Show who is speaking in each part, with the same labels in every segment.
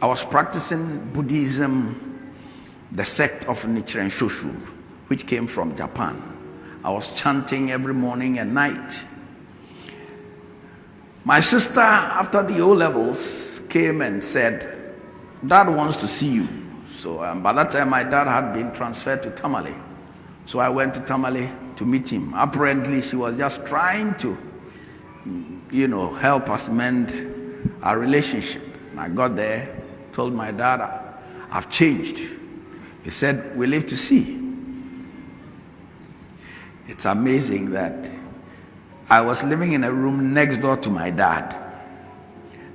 Speaker 1: I was practicing Buddhism, the sect of Nichiren Shoshu, which came from Japan. I was chanting every morning and night. My sister, after the O-levels, came and said, Dad wants to see you. So by that time, my dad had been transferred to Tamale. So I went to Tamale to meet him. Apparently, she was just trying to, help us mend our relationship. And I got there, told my dad, I've changed. He said, we live to see. It's amazing that I was living in a room next door to my dad.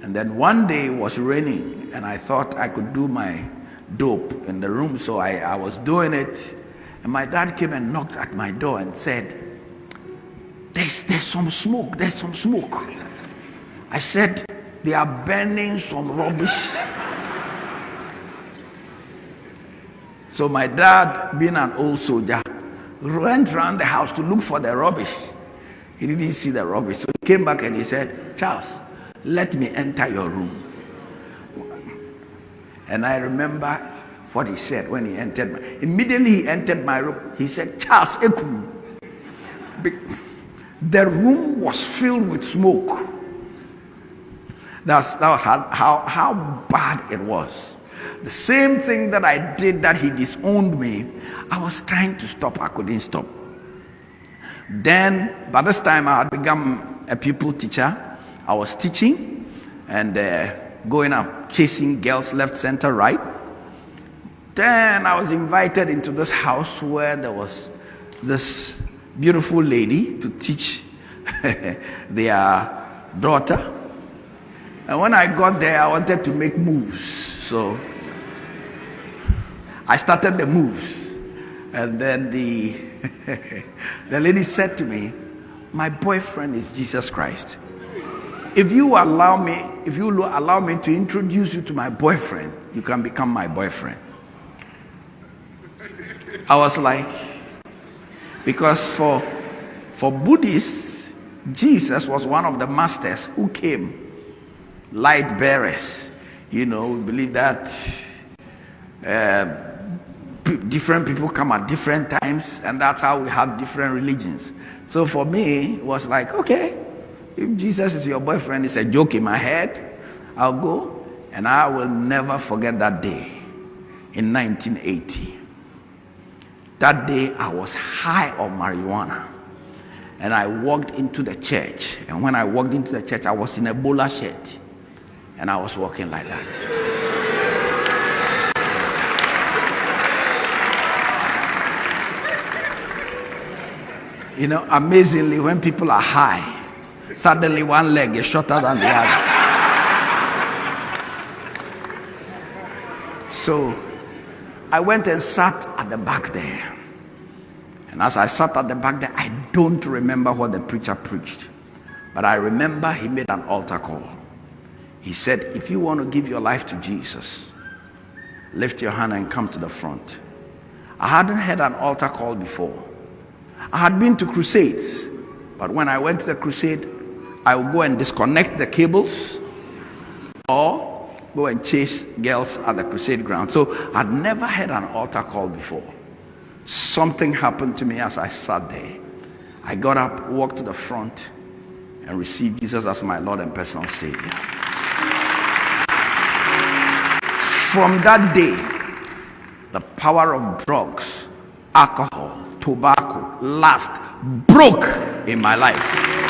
Speaker 1: And then one day it was raining and I thought I could do my dope in the room. So I was doing it. And my dad came and knocked at my door and said, there's some smoke, there's some smoke. I said, they are burning some rubbish. So my dad, being an old soldier, went around the house to look for the rubbish. He didn't see the rubbish. So he came back and he said, Charles, let me enter your room. And I remember what he said when he entered. Immediately he entered my room. He said, Charles, Ekum. The room was filled with smoke. That was how bad it was. The same thing that I did that he disowned me, I was trying to stop. I couldn't stop. Then, by this time, I had become a pupil teacher. I was teaching and going up, chasing girls left, center, right. Then I was invited into this house where there was this beautiful lady to teach their daughter. And when I got there, I wanted to make moves. So I started the moves. And then the lady said to me, my boyfriend is Jesus Christ. If you allow me to introduce you to my boyfriend, you can become my boyfriend. I was like, because for Buddhists, Jesus was one of the masters who came, light bearers. We believe that different people come at different times, and that's how we have different religions. So for me, it was like, okay, if Jesus is your boyfriend, it's a joke in my head, I'll go. And I will never forget that day in 1980. That day I was high on marijuana. And I walked into the church. And when I walked into the church, I was in a bowler shirt. And I was walking like that. Amazingly, when people are high, suddenly one leg is shorter than the other. So I went and sat at the back there. And as I sat at the back there, I don't remember what the preacher preached. But I remember he made an altar call. He said, if you want to give your life to Jesus, lift your hand and come to the front. I hadn't heard an altar call before. I had been to crusades, but when I went to the crusade, I would go and disconnect the cables or go and chase girls at the crusade ground. So I'd never had an altar call before. Something happened to me as I sat there. I got up, walked to the front, and received Jesus as my Lord and personal Savior. From that day, the power of drugs, alcohol, tobacco, lust broke in my life.